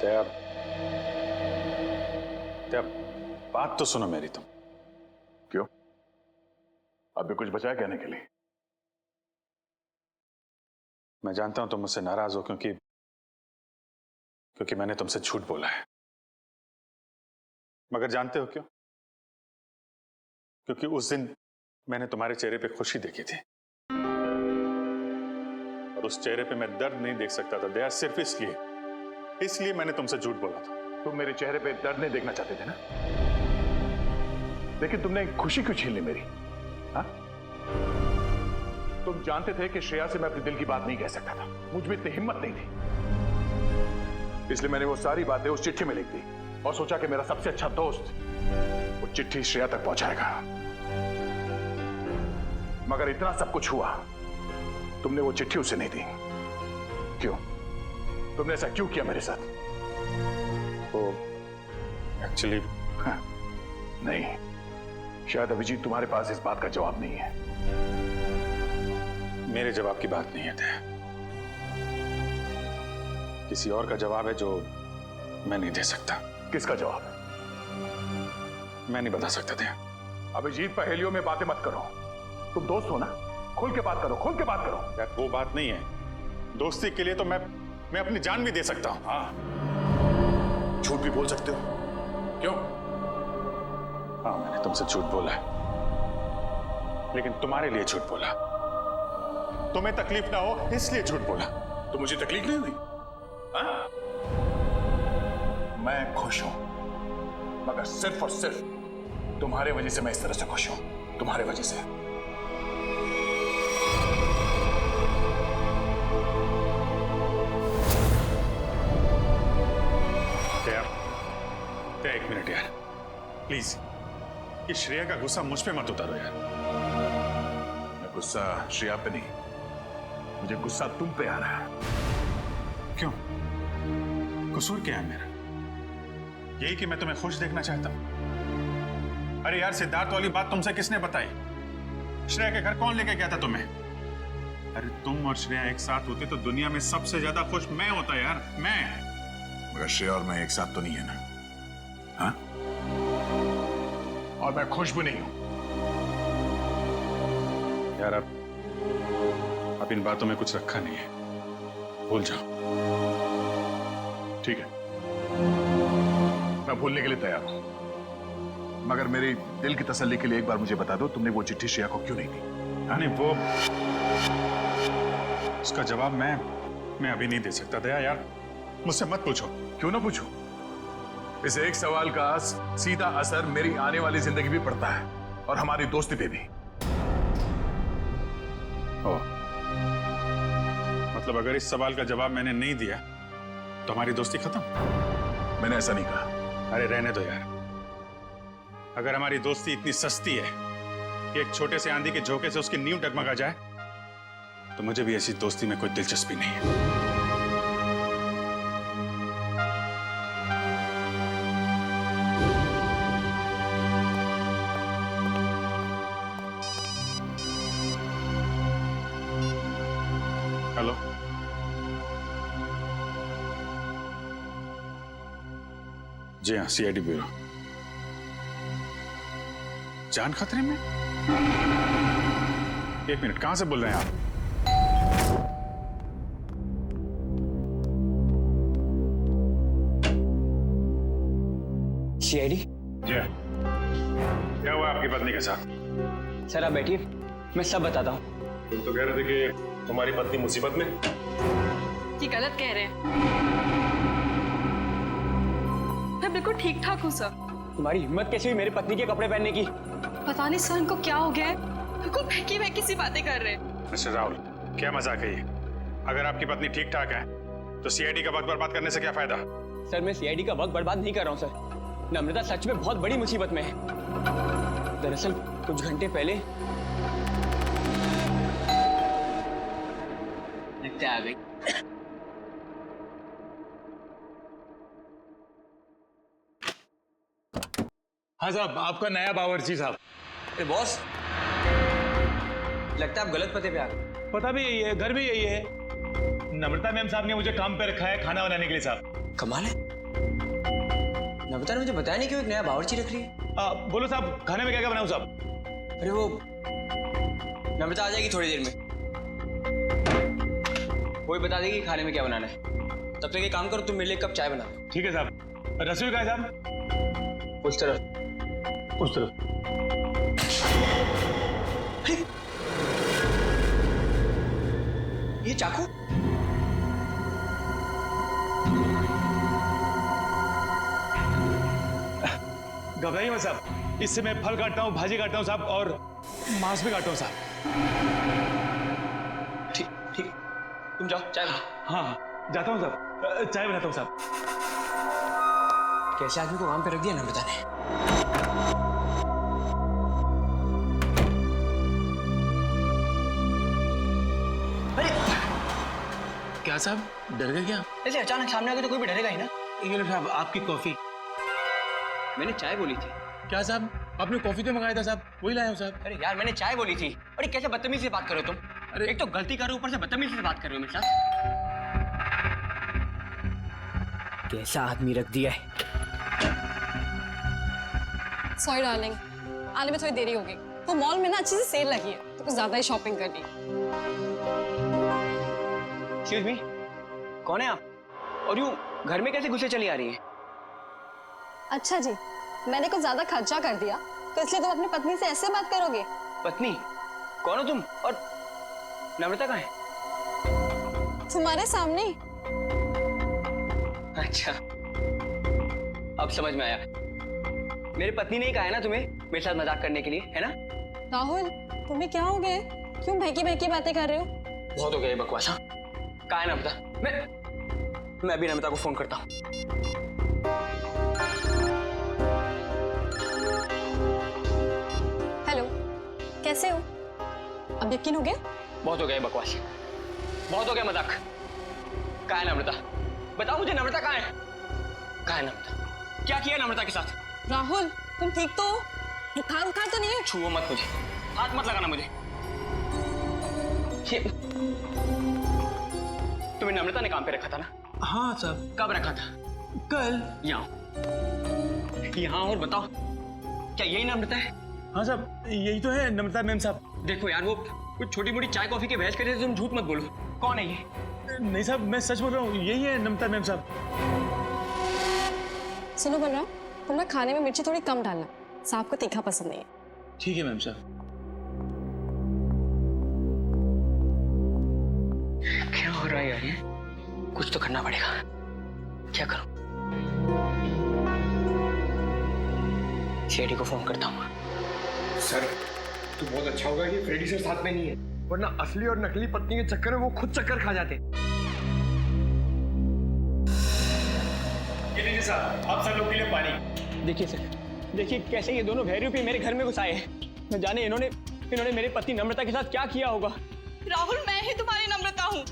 क्या क्या बात तो सुनो मेरी तुम। क्यों? अब भी कुछ बचा है कहने के लिए? मैं जानता हूं तुम मुझसे नाराज हो क्योंकि मैंने तुमसे झूठ बोला है, मगर जानते हो क्यों? क्योंकि उस दिन मैंने तुम्हारे चेहरे पे खुशी देखी थी और उस चेहरे पे मैं दर्द नहीं देख सकता था दया, सिर्फ इसलिए मैंने तुमसे झूठ बोला था। तुम मेरे चेहरे पे दर्द नहीं देखना चाहते थे ना, लेकिन तुमने खुशी क्यों छीन ली मेरी? हाँ? तुम जानते थे कि श्रेया से मैं अपने दिल की बात नहीं कह सकता था, मुझ में इतनी हिम्मत नहीं थी, इसलिए मैंने वो सारी बातें उस चिट्ठी में लिख दी और सोचा कि मेरा सबसे अच्छा दोस्त वो चिट्ठी श्रेया तक पहुंचाएगा। मगर इतना सब कुछ हुआ, तुमने वो चिट्ठी उसे नहीं दी। क्यों? तुमने ऐसा क्यों किया मेरे साथ? वो एक्चुअली नहीं, शायद अभिजीत तुम्हारे पास इस बात का जवाब नहीं है। मेरे जवाब की बात नहीं है दया, किसी और का जवाब है जो मैं नहीं दे सकता। किसका जवाब है? मैं नहीं बता सकता दया। अभिजीत, पहेलियों में बातें मत करो, तुम दोस्त हो ना, खुल के बात करो, खुल के बात करो। यार वो बात नहीं है, दोस्ती के लिए तो मैं अपनी जान भी दे सकता हूं। हाँ, झूठ भी बोल सकते हो। क्यों? हाँ, मैंने तुमसे झूठ बोला है, लेकिन तुम्हारे लिए झूठ बोला, तुम्हें तकलीफ ना हो इसलिए झूठ बोला। तो मुझे तकलीफ नहीं हुई? हाँ? मैं खुश हूं, मगर सिर्फ और सिर्फ तुम्हारे वजह से मैं इस तरह से खुश हूं, तुम्हारे वजह से। क्या एक मिनट यार, प्लीज, ये श्रेया का गुस्सा मुझ पे मत उतारो यार। मैं गुस्सा श्रेया पे नहीं, मुझे गुस्सा तुम पे आ रहा है। क्यों? कसूर क्या है मेरा? यही कि मैं तुम्हें खुश देखना चाहता हूं। अरे यार, सिद्धार्थ वाली बात तुमसे किसने बताई? श्रेया के घर कौन लेके गया था तुम्हें? अरे तुम और श्रेया एक साथ होते तो दुनिया में सबसे ज्यादा खुश मैं होता यार, मैं। मगर श्रेया और मैं एक साथ तो नहीं है ना? हाँ? और मैं खुश भी नहीं हूं। यार अब इन बातों में कुछ रखा नहीं है, भूल जाओ। ठीक है, मैं भूलने के लिए तैयार हूं, मगर मेरी दिल की तसल्ली के लिए एक बार मुझे बता दो, तुमने वो चिट्ठी श्रेया को क्यों नहीं दी? नहीं, वो उसका जवाब मैं अभी नहीं दे सकता दया यार, मुझसे मत पूछो। क्यों ना पूछूं? इस एक सवाल का सीधा असर मेरी आने वाली जिंदगी भी पड़ता है और हमारी दोस्ती पे भी। मतलब अगर इस सवाल का जवाब मैंने नहीं दिया तो हमारी दोस्ती खत्म? मैंने ऐसा नहीं कहा। अरे रहने दो यार, अगर हमारी दोस्ती इतनी सस्ती है कि एक छोटे से आंधी के झोंके से उसकी नींव डगमगा जाए, तो मुझे भी ऐसी दोस्ती में कोई दिलचस्पी नहीं है। हेलो, जी हाँ, सीआईडी ब्यूरो। जान खतरे में? एक मिनट, कहां से बोल रहे हैं आप? सीआईडी? जी हाँ। क्या हुआ आपकी पत्नी के साथ? सर आप बैठिए, मैं सब बताता हूँ। तुम तो कह रहे थे कि तुम्हारी पत्नी मुसीबत में। ये गलत कह रहे हैं, मैं बिल्कुल ठीक ठाक हूँ सर। तुम्हारी हिम्मत कैसे हुई मेरी पत्नी के कपड़े पहनने की? पता नहीं सर इनको क्या हो गया है, बिल्कुल बहकी सी बातें कर रहे हैं। मिस्टर राहुल, क्या मजाक है ये? अगर आपकी पत्नी ठीक ठाक है तो सीआईडी का वक्त बर्बाद करने से क्या फायदा? सर मैं सीआईडी का वक्त बर्बाद नहीं कर रहा हूँ सर, नम्रता सच में बहुत बड़ी मुसीबत में है। दरअसल कुछ घंटे पहले आ गई। हाँ साहब, आपका नया बावर्ची साहब। बॉस, लगता है आप गलत पते पे आ गए। पता भी यही है, घर भी यही है। नम्रता मैम साहब ने मुझे काम पे रखा है खाना बनाने के लिए साहब। कमाल है, नमिता ने मुझे बताया नहीं कि वो एक नया बावर्ची रख रही है। बोलो साहब, खाने में क्या क्या बनाऊं साहब? अरे वो नमिता आ जाएगी थोड़ी देर में, वो ही बता देगी खाने में क्या बनाना है। तब तक एक काम करो, तुम मेरे लिए एक कप चाय बना दो। ठीक है साहब। रसोई कहाँ है साहब? उस तरफ। उस तरफ। ये चाकू? घबराइए मत साहब, इससे मैं फल काटता हूँ, भाजी काटता हूँ साहब, और मांस भी काटता हूँ साहब। ठीक ठीक, तुम जाओ चाय बना। हाँ हाँ, जाता हूँ साहब, चाय बनाता हूँ साहब। कैसे आदमी को काम पे रख दिया नमिता ने। अरे क्या साहब, डर गए क्या? ऐसे अचानक सामने आ गए तो कोई भी डरेगा ही ना। ये लो साहब, आपकी कॉफी। मैंने चाय बोली थी। क्या साहब, आपने कॉफी तो मंगाया था साहब, वही लाया हूँ साहब। अरे यार, मैंने चाय बोली थी। अरे कैसे बदतमीजी से बात कर रहे हो तुम? अरे एक तो गलती कर रहे हो, ऊपर से बदतमीजी से बात कर रहे हो मेरे साथ। कैसा आदमी रख दिया है। सॉरी डार्लिंग, आने में थोड़ी देरी होगी। वो मॉल में ना अच्छी सी सेल लगी है तो कुछ ज्यादा ही शॉपिंग कर ली। एक्सक्यूज मी, कौन है आप? और यूं घर में कैसे घुसे चली आ रही है? अच्छा जी, मैंने कुछ ज्यादा खर्चा कर दिया तो इसलिए तुम अपनी पत्नी से ऐसे बात करोगे? पत्नी? कौन हो तुम? और नम्रता कहाँ है? तुम्हारे सामने। अच्छा, अब समझ में आया। मेरी पत्नी ने ही कहा है ना तुम्हें मेरे साथ मजाक करने के लिए, है ना? राहुल, तुम्हें क्या हो गया? क्यों बहकी बहकी बातें कर रहे हो? बहुत हो गया ये बकवास। हाँ, कहाँ है नम्रता? मैं अभी नम्रता को फोन करता हूँ। हेलो, कैसे हो? अब यकीन हो गया? बहुत हो गया ये बकवास, बहुत हो गया मजाक। कहाँ है नम्रता? बताओ मुझे, नम्रता कहाँ है? कहाँ है नम्रता? क्या किया नम्रता के साथ? राहुल, तुम ठीक तो हो? बुखार उखार तो नहीं है? छुओ मत मुझे, हाथ मत लगाना मुझे। तुम्हें नम्रता ने काम पे रखा था ना? हाँ साहब। कब रखा था? कल। यहाँ और बताओ, क्या यही नम्रता है? हाँ साहब, यही तो है नम्रता मैम साहब। देखो यार, वो कुछ छोटी मोटी चाय कॉफी के बहस कर रहे थे, तुम झूठ मत बोलो। कौन है ये? नहीं साहब, मैं सच बोल रहा हूँ, यही है नम्रता मैम साहब। सुनो बलराम, तुम ना खाने में मिर्ची थोड़ी कम डालना, साहब को तीखा पसंद नहीं है। ठीक है मैम साहब। क्या हो रहा है यार ये? कुछ तो करना पड़ेगा। क्या करूं? शेडी को फोन करता हूँ। सर, तो बहुत अच्छा होगा कि फ्रेडी सर साथ में नहीं है, वरना असली और नकली पत्नी के चक्कर में वो खुद चक्कर खा जाते। ये लीजिए साहब, आप सब लोग के लिए पानी। देखिए सर, देखिए कैसे ये दोनों भैरूपी मेरे घर में घुस आए हैं। न जाने इन्होंने मेरी पत्नी नम्रता के साथ क्या किया होगा। राहुल, मैं ही तुम्हारी नम्रता हूँ।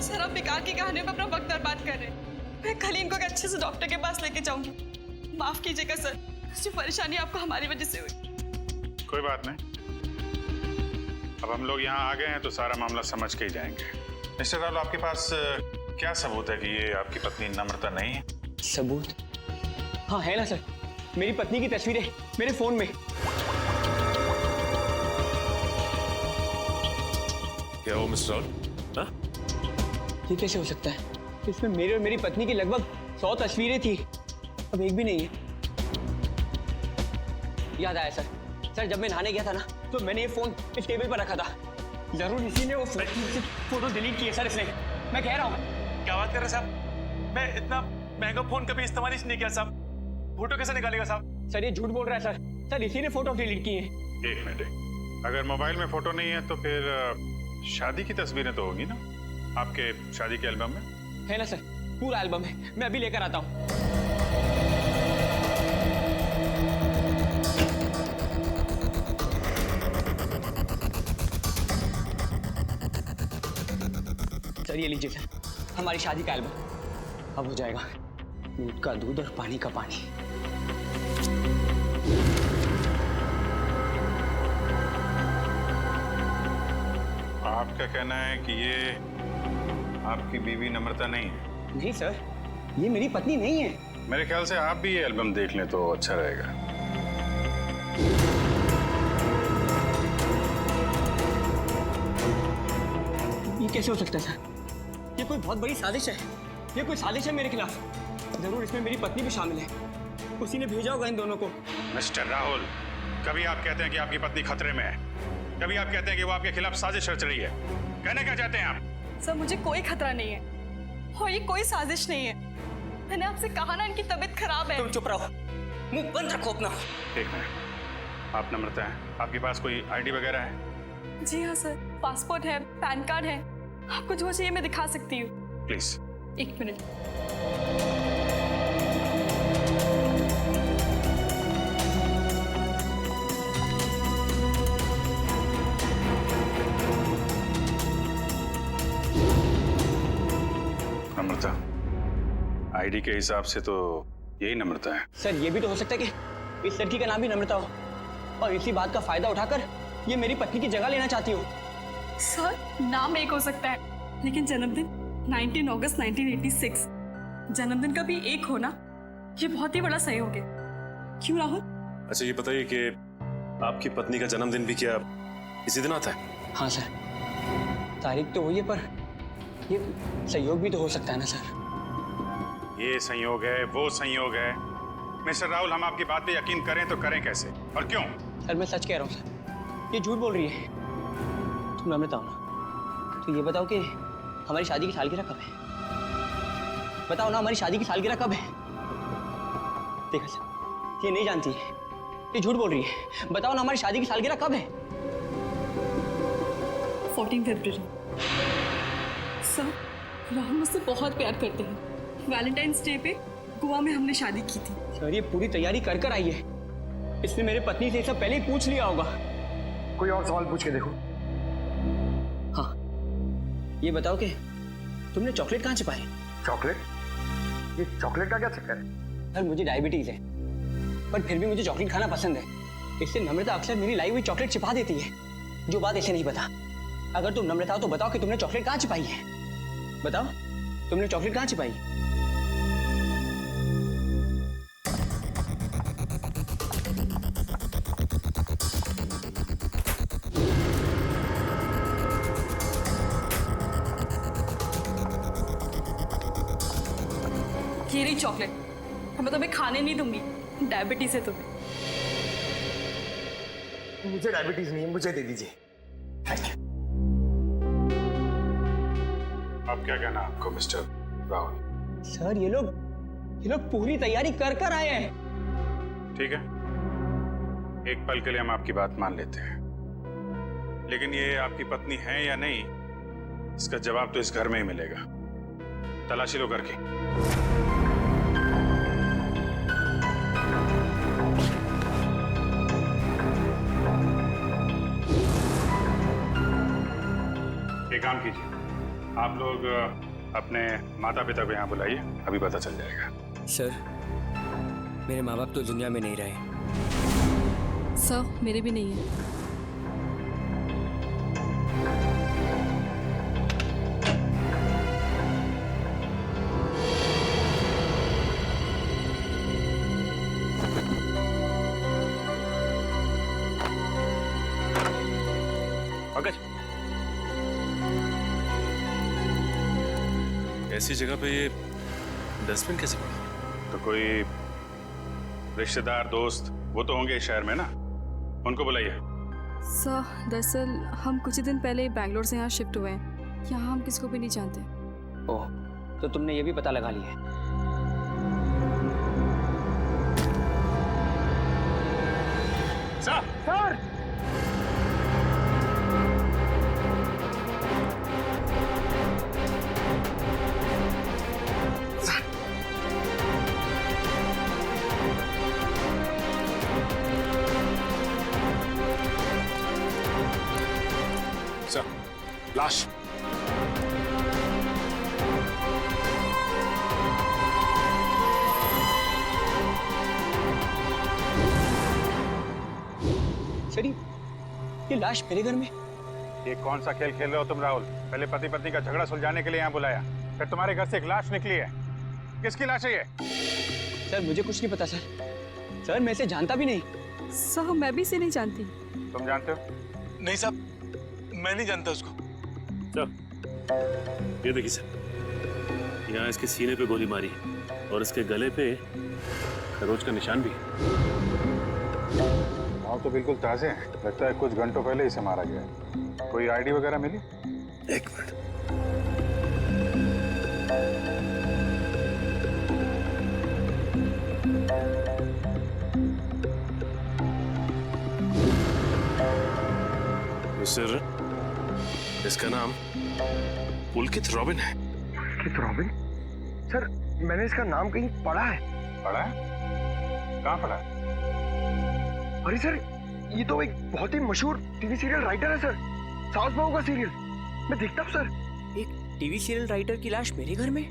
सर आप बेकार की कहानियों में अपना वक्त बर्बाद कर रहे हैं। मैं कल इनको एक अच्छे से डॉक्टर के पास लेके जाऊंगी। माफ कीजिएगा सर, जो परेशानी आपको हमारी वजह से हुई। कोई बात नहीं, अब हम लोग यहाँ आ गए हैं तो सारा मामला समझ के ही जाएंगे। मिस्टर राहुल, आपके पास क्या सबूत है कि ये आपकी पत्नी नम्रता नहीं है? सबूत? हाँ है ना सर, मेरी पत्नी की तस्वीरें मेरे फोन में। क्या हो मिस्टर राहुल? हाँ? ये कैसे हो सकता है? इसमें मेरे और मेरी पत्नी की लगभग 100 तस्वीरें थी, अब एक भी नहीं है। याद आया सर, जब मैं नहाने गया था ना तो मैंने ये फोन इस टेबल पर रखा था। जरूर इसी ने वो फोटो डिलीट की है सर, इसने। मैं कह रहा हूँ। क्या बात कर रहे हैं साहब? मैं इतना महंगा फोन कभी इस्तेमाल ही नहीं किया साहब। फोटो कैसे निकालेगा साहब? सर ये झूठ बोल रहा है सर, इसी ने फोटो डिलीट की है। एक मिनट, अगर मोबाइल में फोटो नहीं है तो फिर शादी की तस्वीरें तो होगी ना आपके शादी के एल्बम में? है ना सर, पूरा एल्बम है, मैं अभी लेकर आता हूँ। सर ये लीजिए सर, हमारी शादी का एल्बम। अब हो जाएगा दूध का दूध और पानी का पानी। आपका कहना है कि ये आपकी बीवी नम्रता नहीं है? नहीं सर, ये मेरी पत्नी नहीं है। मेरे ख्याल से आप भी ये एल्बम देख लें तो अच्छा रहेगा। ये कैसे हो सकता है सर? ये कोई बहुत बड़ी साजिश है। ये कोई साजिश है मेरे खिलाफ। जरूर इसमें मेरी पत्नी भी शामिल है। उसी ने भेजा होगा इन दोनों को। मिस्टर राहुल, कभी आप कहते हैं कि आपकी पत्नी खतरे में है, कभी आप कहते हैं कि वो आपके खिलाफ साजिश रच रही है। कहने क्या चाहते हैं आप? सर मुझे कोई खतरा नहीं है और ये कोई साजिश नहीं है। मैंने आपसे कहा ना इनकी तबीयत खराब है। तुम चुप रहो, मुंह बंद रखो अपना। एक मिनट, आप नम्रता हैं, आपके पास कोई आईडी वगैरह है? जी हाँ सर, पासपोर्ट है, पैन कार्ड है। आपको जो चाहिए मैं दिखा सकती हूँ। प्लीज। एक मिनट। नम्रता, आईडी के हिसाब से तो यही नम्रता है। सर ये भी तो हो सकता है कि इस लड़की का नाम भी नम्रता हो और इसी बात का फायदा उठाकर ये मेरी पत्नी की जगह लेना चाहती हो। सर नाम एक हो सकता है लेकिन जन्मदिन 19 अगस्त 1986। जन्मदिन का भी एक होना ये बहुत ही बड़ा सहयोग है। क्यों राहुल? अच्छा ये बताइए कि आपकी पत्नी का जन्मदिन भी क्या इसी दिन आता है? हाँ सर, तारीख तो वही है पर ये सहयोग भी तो हो सकता है ना सर। ये संयोग है, वो संयोग है। मिस्टर राहुल, हम आपकी बात पे यकीन करें तो करें कैसे और क्यों? सर मैं सच कह रहा हूँ सर, ये झूठ बोल रही है। तुम नम्रता हो ना, तो ये बताओ कि हमारी शादी की सालगिरह कब है? बताओ ना हमारी शादी की सालगिरह कब है? देखा सर, ये नहीं जानती है, ये झूठ बोल रही है। बताओ ना हमारी शादी की सालगिरह कब है? 14 फरवरी। सर राहुल मुझसे बहुत प्यार करते हैं। वैलेंटाइंस डे पे गोवा में हमने शादी की थी। सर ये पूरी तैयारी कर कर आई है। इसने मेरे पत्नी से सब पहले ही पूछ लिया होगा। कोई और सवाल पूछ के देखो। हाँ, ये बताओ कि तुमने चॉकलेट कहाँ छिपाई? चॉकलेट? ये चॉकलेट का क्या चक्कर है? सर मुझे डायबिटीज है पर फिर भी मुझे चॉकलेट खाना पसंद है। इससे नम्रता अक्सर मेरी लाई हुई चॉकलेट छिपा देती है, जो बात इसे नहीं पता। अगर तुम नम्रता हो तो बताओ कि तुमने चॉकलेट कहाँ छिपाई है? बताओ तुमने चॉकलेट कहाँ छिपाई? ये रही चॉकलेट। मैं तुम्हें खाने नहीं दूंगी, डायबिटीज है तुम्हें। मुझे डायबिटीज नहीं है, मुझे दे दीजिए। अब क्या कहना आपको मिस्टर राहुल? सर ये लोग पूरी तैयारी कर कर आए हैं। ठीक है, एक पल के लिए हम आपकी बात मान लेते हैं, लेकिन ये आपकी पत्नी है या नहीं, इसका जवाब तो इस घर में ही मिलेगा। तलाशी लो घर की। एक काम कीजिए, आप लोग अपने माता पिता को यहाँ बुलाइए, अभी पता चल जाएगा। सर मेरे माँ बाप तो दुनिया में नहीं रहे। सर मेरे भी नहीं है। पंकज, ऐसी जगह पे ये डस्टबिन कैसे पड़ा? तो कोई रिश्तेदार दोस्त वो तो होंगे इस शहर में ना, उनको बुलाइए। सर दरअसल हम कुछ ही दिन पहले बैंगलोर से यहाँ शिफ्ट हुए हैं। यहाँ हम किसी को भी नहीं जानते। ओह, तो तुमने ये भी पता लगा लिया है? सर! सर! सर, लाश। सर ये लाश मेरे घर में? ये कौन सा खेल खेल रहे हो तुम राहुल? पहले पति पत्नी का झगड़ा सुलझाने के लिए यहाँ बुलाया, फिर तुम्हारे घर से एक लाश निकली है। किसकी लाश है ये? सर मुझे कुछ नहीं पता सर। सर मैं इसे जानता भी नहीं। साहब मैं भी इसे नहीं जानती। तुम जानते हो? नहीं साहब, मैं नहीं जानता उसको। सर ये देखिए सर, यहाँ इसके सीने पे गोली मारी है और इसके गले पे खरोच का निशान भी है। तो बिल्कुल ताजे हैं। लगता है कुछ घंटों पहले इसे मारा गया है। कोई आईडी वगैरह मिली? एक मिनट। मिस्टर, इसका नाम पुलकित रॉबिन है। पुलकित रॉबिन? सर मैंने इसका नाम कहीं पढ़ा है। पढ़ा है? कहाँ पढ़ा है? अरे सर ये तो एक बहुत ही मशहूर टीवी सीरियल राइटर है सर, साउथ बहू का सीरियल। मैं देखता हूँ सर। एक टीवी सीरियल राइटर की लाश मेरे घर में?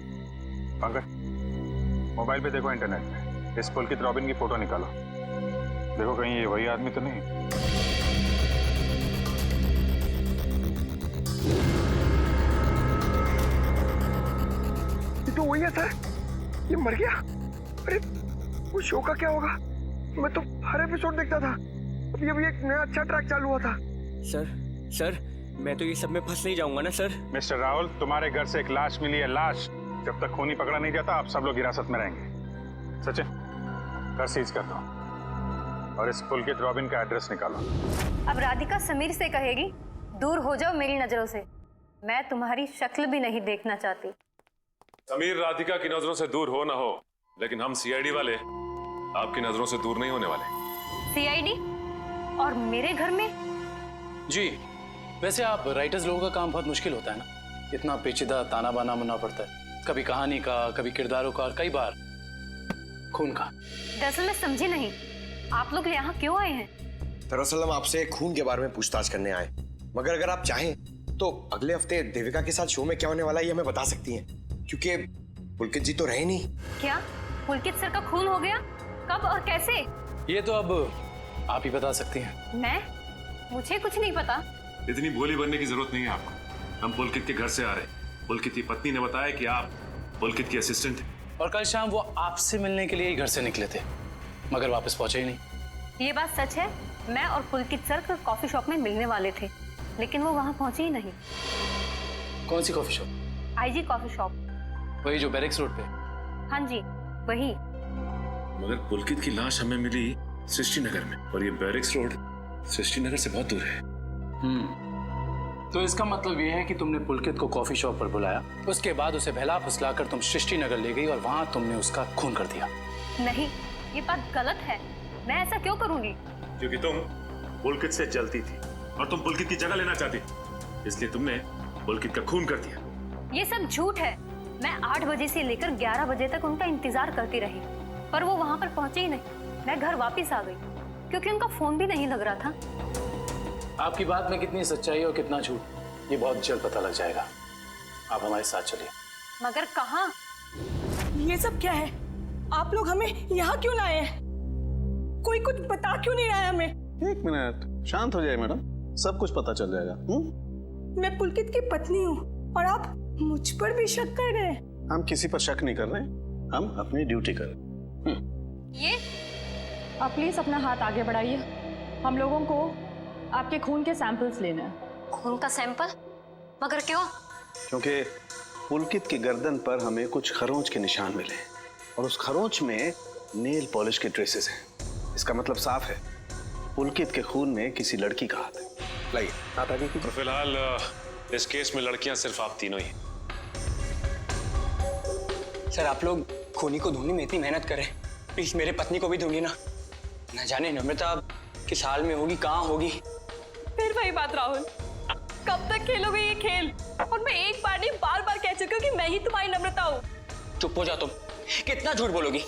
पंकज मोबाइल पे देखो, इंटरनेट पे इस पुलकित रॉबिन की फोटो निकालो। देखो कहीं ये वही आदमी तो नहीं। ये तो वही है सर, ये मर गया। अरे उस शो का क्या होगा? मैं तो हर एपिसोड देखता था। अभी अभी एक नया अच्छा ट्रैक चालू हुआ था। सर मैं तो ये सब में फंस नहीं जाऊंगा ना सर? मिस्टर राहुल, तुम्हारे घर से एक लाश मिली है। लाश जब तक खूनी पकड़ा नहीं जाता आप सब लोग हिरासत में रहेंगे। सचिन घर सीज कर दो और इस पुलकित रॉबिन का एड्रेस निकालो। अब राधिका समीर से कहेगी दूर हो जाओ मेरी नजरों से, मैं तुम्हारी शक्ल भी नहीं देखना चाहती। समीर राधिका की नजरों से दूर हो ना हो, लेकिन हम सीआईडी वाले आपकी नजरों से दूर नहीं होने वाले। सीआईडी और मेरे घर में? जी वैसे आप राइटर्स लोगों का काम बहुत मुश्किल होता है ना, इतना पेचीदा ताना बाना मुनना पड़ता है, कभी कहानी का, कभी किरदारों का और कई बार खून का। दरअसल मैं समझी नहीं, आप लोग यहाँ क्यों आए हैं? दरअसल हम आपसे खून के बारे में पूछताछ करने आए, मगर अगर आप चाहें तो अगले हफ्ते देविका के साथ शो में क्या होने वाला है ये हमें बता सकती हैं, क्योंकि पुलकित जी तो रहे नहीं। क्या पुलकित सर का खून हो गया? कब और कैसे? ये तो अब आप ही बता सकती हैं। मैं? मुझे कुछ नहीं पता। इतनी भोली बनने की जरूरत नहीं है आपको। हम पुलकित के घर से आ रहे हैं। पुलकित की पत्नी ने बताया कि आप पुलकित की असिस्टेंट हैं। और कल शाम वो आपसे मिलने के लिए ही घर से निकले थे, मगर वापस पहुंचे ही नहीं। ये बात सच है, मैं और पुलकित सर कॉफी शॉप में मिलने वाले थे, लेकिन वो वहाँ पहुंचे ही नहीं। कौन सी coffee shop? IG coffee shop. वही जो बैरिक्स रोड पे? हाँ जी वही। मगर पुलकित की लाश हमें मिली सृष्टि नगर में, और ये बैरिक्स रोड सृष्टि नगर से बहुत दूर है। तो इसका मतलब ये है कि तुमने पुलकित को कॉफी शॉप पर बुलाया, उसके बाद उसे बहला फुसलाकर तुम सृष्टि नगर ले गई और वहां तुमने उसका खून कर दिया। नहीं, ये बात गलत है। मैं ऐसा क्यों करूंगी? क्योंकि तुम पुलकित से जलती थी और तुम पुलकित की जगह लेना चाहती थी, इसलिए तुमने पुलकित का खून कर दिया। ये सब झूठ है। मैं 8 बजे से लेकर 11 बजे तक उनका इंतजार करती रही, पर वो वहां पर पहुंचे ही नहीं। मैं घर वापस आ गई क्योंकि उनका फोन भी नहीं लग रहा था। आपकी बात में कितनी सच्चाई और कितना झूठ ये बहुत जल्द पता लग जाएगा। आप हमारे साथ चलिए। मगर कहाँ? ये सब क्या है? आप लोग हमें यहाँ क्यों लाए हैं? कोई कुछ बता क्यों नहीं रहा है हमें? एक मिनट, शांत हो जाए मैडम, सब कुछ पता चल जाएगा। मैं पुलकित की पत्नी हूँ और आप मुझ पर भी शक कर रहे हैं। हम किसी पर शक नहीं कर रहे, हम अपनी ड्यूटी कर रहे हैं। ये आप प्लीज अपना हाथ आगे बढ़ाइए, हम लोगों को आपके खून के सैंपल्स लेने हैं। खून का सैंपल? मगर क्यों? क्योंकि पुलकित की गर्दन पर हमें कुछ खरोंच के निशान मिले और उस खरोंच में नेल पॉलिश के ट्रेसेस हैं। इसका मतलब साफ है, पुलकित के खून में किसी लड़की का हाथ है। लाइए हाथ आगे कीजिए। फिलहाल इस केस में लड़कियां सिर्फ आप तीनों ही। सर आप लोग खूनी को ढूंढने में इतनी मेहनत करें, प्लीज मेरे पत्नी को भी ढूंढिए ना। न जाने नम्रता किस हाल में होगी, कहाँ होगी। फिर वही बात राहुल, कब तक खेलोगे ये खेल? और मैं एक बार नहीं बार बार कह चुकी हूँ कि मैं ही तुम्हारी नम्रता हूँ। चुप हो जा तुम, कितना झूठ बोलोगी?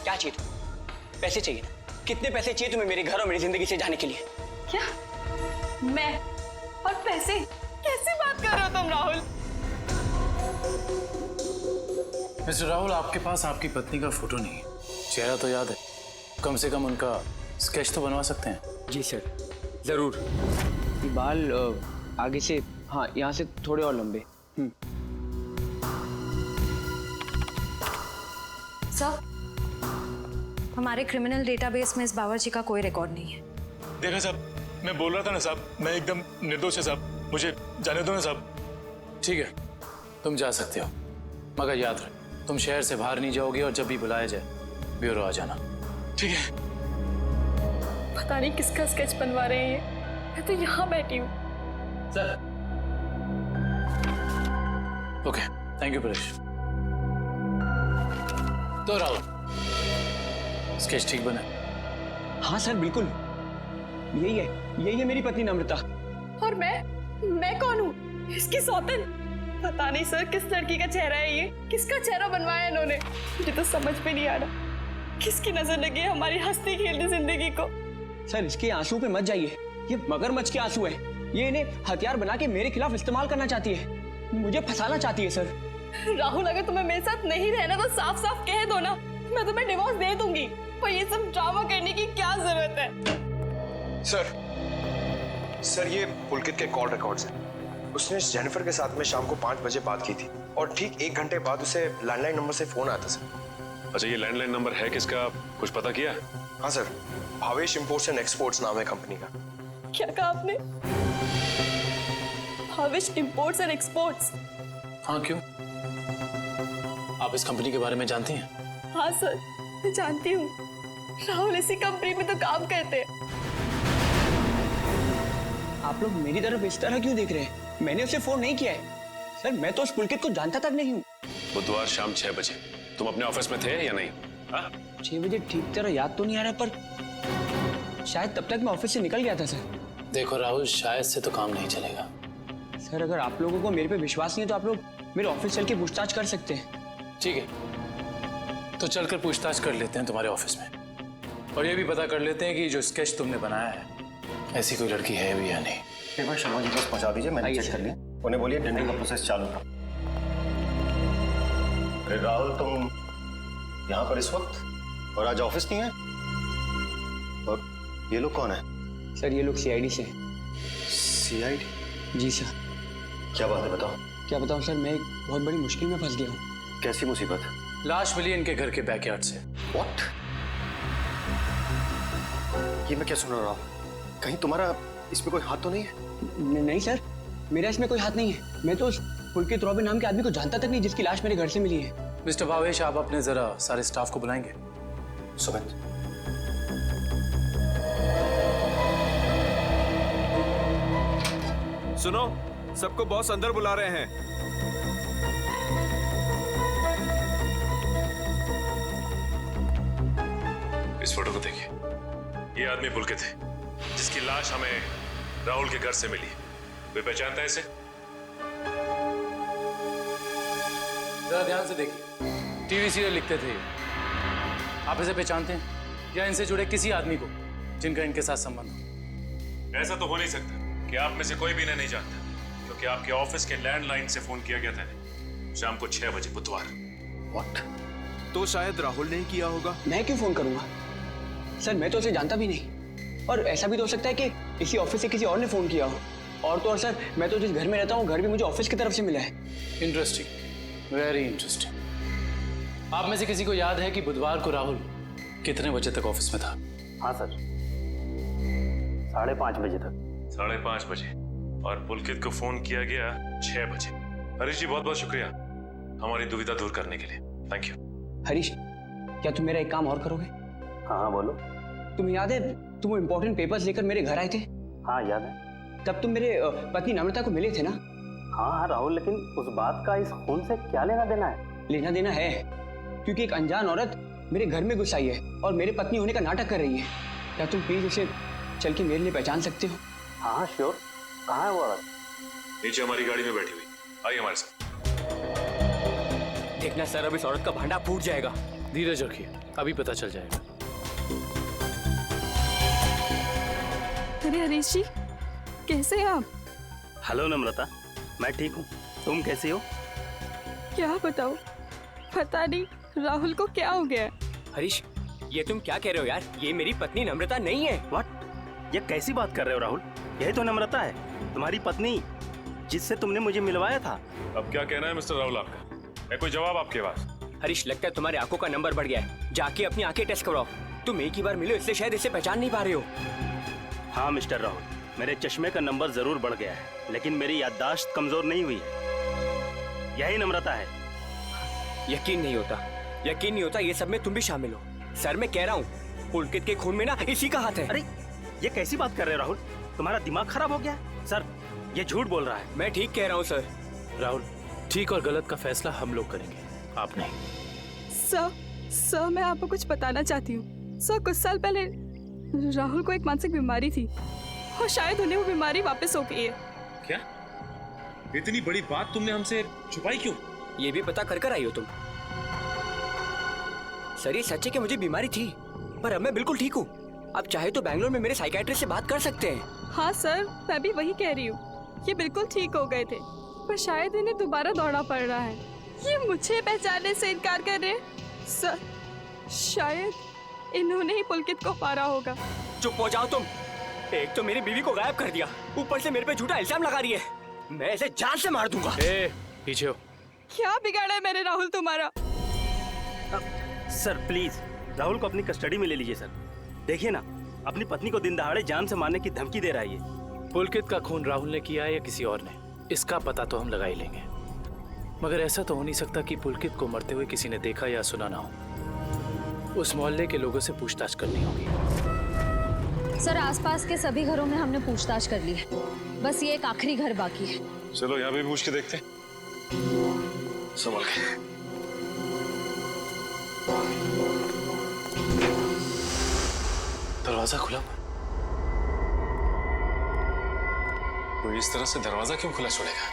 क्या चाहिए तुम्हें? पैसे चाहिए ना? कितने पैसे चाहिए तुम्हें मेरे घर और मेरी जिंदगी से जाने के लिए? क्या? मैं और पैसे? कैसी बात कर रहे हो तुम राहुल? मिस्टर राहुल, आपके पास आपकी पत्नी का फोटो नहीं है, चेहरा तो याद है, कम से कम उनका स्केच तो बनवा सकते हैं। जी सर, जरूर। ये बाल आगे से, हाँ यहाँ से थोड़े और लंबे। सर, हमारे क्रिमिनल डेटाबेस में इस बावर्ची का कोई रिकॉर्ड नहीं है। देखा साहब, मैं बोल रहा था ना साहब, मैं एकदम निर्दोष है साहब, मुझे जाने दो ना साहब। ठीक है, तुम जा सकते हो, मगर याद रख तुम शहर से बाहर नहीं जाओगे और जब भी बुलाया जाए ब्यूरो आ जाना। ठीक है। पता नहीं किसका स्केच बनवा रहे हैं ये, मैं तो यहाँ बैठी हूँ। Sir. Okay, thank you Paresh. तो राहुल, स्केच ठीक बना? हाँ सर, बिल्कुल यही है मेरी पत्नी नम्रता। और मैं कौन हूँ? इसकी सौतन? पता नहीं सर, किस लड़की का चेहरा है ये, किसका चेहरा बनवाया इन्होंने, मुझे तो समझ में नहीं आ रहा। किसकी नजर लगी है हमारी हंसती खेलती जिंदगी को? सर, इसके आंसू पे मत जाइए, ये मगरमच्छ के आंसू है। ये इन्हें हथियार बना के मेरे खिलाफ इस्तेमाल करना चाहती है, मुझे फंसाना चाहती है सर। राहुल, अगर तुम्हें मेरे साथ नहीं रहना तो साफ साफ कह दो ना, मैं तुम्हें डिवोर्स दे दूंगी। पर ये सब ड्रामा करने की क्या जरूरत है? सर ये पुलकित के कॉल रिकॉर्ड्स हैं। उसने जेनिफर के साथ में शाम को 5 बजे बात की थी और ठीक 1 घंटे बाद उसे लैंडलाइन नंबर से फोन आया था सर। अच्छा, ये लैंडलाइन नंबर है किसका, कुछ पता किया? हाँ sir, Bhavesh imports and exports नाम है कंपनी का। क्या कहा आपने? Bhavesh imports and exports? हाँ, क्यों? आप इस कंपनी के बारे में जानती हैं? हाँ सर, मैं जानती हूँ। राहुल इसी कंपनी में तो काम करते हैं। आप लोग मेरी तरफ इस तरह क्यों देख रहे हैं? मैंने उसे फोन नहीं किया है सर, मैं तो उस पुलकित को जानता तक नहीं हूँ। बुधवार शाम 6 बजे तुम अपने ऑफिस में थे या नहीं? 6 बजे ठीक तरह याद तो नहीं आ रहा, पर शायद तब तक मैं ऑफिस से निकल गया था सर। देखो राहुल, शायद से तो काम नहीं चलेगा। सर, अगर आप लोगों को मेरे पे विश्वास नहीं है तो आप लोग मेरे ऑफिस चल के पूछताछ कर सकते हैं। ठीक है, तो चलकर पूछताछ कर लेते हैं तुम्हारे ऑफिस में, और ये भी पता कर लेते हैं कि जो स्केच तुमने बनाया है ऐसी कोई लड़की है भी या नहीं। एक बार शर्मा जी को पहुंचा दीजिए, मैंने चेक कर लिया। उन्हें बोलिए टेंडरिंग का प्रोसेस चालू था। अरे राहुल, तुम यहाँ पर इस वक्त और आज ऑफिस नहीं है? और ये लोग कौन है? सर, ये लोग सीआईडी से। सीआईडी? जी सर। क्या बात है, बताओ। क्या बताऊं सर, मैं एक बहुत बड़ी मुश्किल में फंस गया हूँ। कैसी मुसीबत? लाश मिली इनके घर के बैकयार्ड से। व्हाट? ये मैं क्या सुन रहा हूँ? कहीं तुम्हारा इसमें कोई हाथ तो नहीं है? नहीं सर, मेरा इसमें कोई हाथ नहीं है। मैं तो उस पुलकित रॉबिन नाम के आदमी को जानता तक नहीं जिसकी लाश मेरे घर से मिली है। मिस्टर भावेश, आप अपने जरा सारे स्टाफ को बुलाएंगे? सुमित, सुनो, सबको बॉस अंदर बुला रहे हैं। इस फोटो को देखिए, ये आदमी पुलकित है जिसकी लाश हमें राहुल के घर से मिली। वे पहचानता है इसे? जरा ध्यान से देखिए, टीवी सीरियल लिखते थे। आप इसे पहचानते हैं या इनसे जुड़े किसी आदमी को जिनका इनके साथ संबंध हो? ऐसा तो हो नहीं सकता कि आप में से कोई भी इन्हें नहीं जानता, क्योंकि आपके ऑफिस के लैंडलाइन से फोन किया गया था शाम को 6 बजे बुधवार। व्हाट? तो शायद राहुल ने किया होगा। मैं क्यों फोन करूंगा सर, मैं तो उसे जानता भी नहीं। और ऐसा भी तो हो सकता है कि इसी ऑफिस से किसी और ने फोन किया हो। और तो और सर, मैं तो जिस घर में रहता हूँ, घर भी मुझे ऑफिस की तरफ से मिला है। Interesting, very interesting. आप में से किसी को याद है कि बुधवार को राहुल कितने बजे तक ऑफिस में था? हाँ सर, 5:30 बजे तक। 5:30 बजे, और पुलकित को फोन किया गया 6 बजे। हरीश जी, बहुत बहुत शुक्रिया हमारी दुविधा दूर करने के लिए। Thank you. हरीश, क्या तुम मेरा एक काम और करोगे? हाँ बोलो। तुम्हें याद है तुम वो इम्पोर्टेंट पेपर्स लेकर मेरे घर आए थे? हाँ याद है। तब तुम मेरे पत्नी नम्रता को मिले थे ना? हाँ राहुल, लेकिन उस बात का इस खून से क्या लेना देना है? लेना देना है, क्योंकि एक अनजान औरत मेरे घर में घुस आई है और मेरे पत्नी होने का नाटक कर रही है। क्या तुम प्लीज उसे चल के मेरे लिए पहचान सकते हो? हाँ श्योर। कहाँ है वो औरत? नीचे हमारी गाड़ी में बैठी हुई, आइए हमारे साथ। देखना सर, अब इस औरत का भांडा फूट जाएगा। धीरज रखिए, अभी पता चल जाएगा। अरे हरीश जी, कैसे हैं आप? हेलो नम्रता, मैं ठीक हूँ, तुम कैसी हो? क्या बताओ, पता नहीं राहुल को क्या हो गया है। हरीश, ये तुम क्या कह रहे हो यार? ये मेरी पत्नी नम्रता नहीं है। व्हाट? ये कैसी बात कर रहे हो राहुल? यही तो नम्रता है, तुम्हारी पत्नी, जिससे तुमने मुझे मिलवाया था। अब क्या कहना है मिस्टर राहुल आपका? है कोई जवाब आपके पास? हरीश, लगता है तुम्हारी आंखों का नंबर बढ़ गया है। जाके अपनी आंखें टेस्ट करवाओ। तुम एक ही बार मिले इसलिए शायद इसे पहचान नहीं पा रहे हो। हाँ मिस्टर राहुल, मेरे चश्मे का नंबर जरूर बढ़ गया है, लेकिन मेरी याददाश्त कमजोर नहीं हुई है। यही नम्रता है। यकीन नहीं होता ये सब में तुम भी शामिल हो। सर, मैं कह रहा हूँ पुलकित के खून में ना इसी का हाथ है। अरे ये कैसी बात कर रहे हो राहुल? तुम्हारा दिमाग खराब हो गया? सर, ये झूठ बोल रहा है। मैं ठीक कह रहा हूँ सर। राहुल, ठीक और गलत का फैसला हम लोग करेंगे, आप नहीं। सर, मैं आपको कुछ बताना चाहती हूँ। सर, कुछ साल पहले राहुल को एक मानसिक बीमारी थी और शायद उन्हें वो बीमारी वापस हो गई है। क्या? इतनी बड़ी बात तुमने हमसे छुपाई क्यों? ये भी पता कर आई हो तुम? सर, ये सच है कि मुझे बीमारी थी, पर अब मैं बिल्कुल ठीक हूँ। अब चाहे तो बैंगलोर में मेरे साइकियाट्रिस्ट से बात कर सकते हैं। हाँ सर, मैं भी वही कह रही हूँ। ये बिल्कुल ठीक हो गए थे, पर शायद इन्हें दोबारा दौड़ना पड़ रहा है। ये मुझे पहचानने से इनकार कर रहे हैं। सर, शायद इन्होंने ही पुलकित को मारा होगा। चुप हो जाओ तुम। एक तो मेरी बीवी को गायब कर दिया, ऊपर से मेरे पे झूठा इल्जाम लगा रही है। मैं ऐसे जान से मार दूंगा। पीछे हो। क्या बिगाड़ा है मैंने राहुल तुम्हारा? सर प्लीज, राहुल को अपनी कस्टडी में ले लीजिए सर। देखिए ना, अपनी पत्नी को दिन दहाड़े जान से मारने की धमकी दे रहा है ये। पुलकित का खून राहुल ने किया है या किसी और ने, इसका पता तो हम लगा ही लेंगे। मगर ऐसा तो हो नहीं सकता कि पुलकित को मरते हुए किसी ने देखा या सुना ना हो। उस मोहल्ले के लोगों से पूछताछ करनी होगी। सर, आसपास के सभी घरों में हमने पूछताछ कर ली है, बस ये एक आखिरी घर बाकी है। चलो यहाँ भी पूछ के देखते हैं। संभल के। दरवाजा खुला। तो इस तरह से दरवाजा क्यों खुला छोड़ेगा?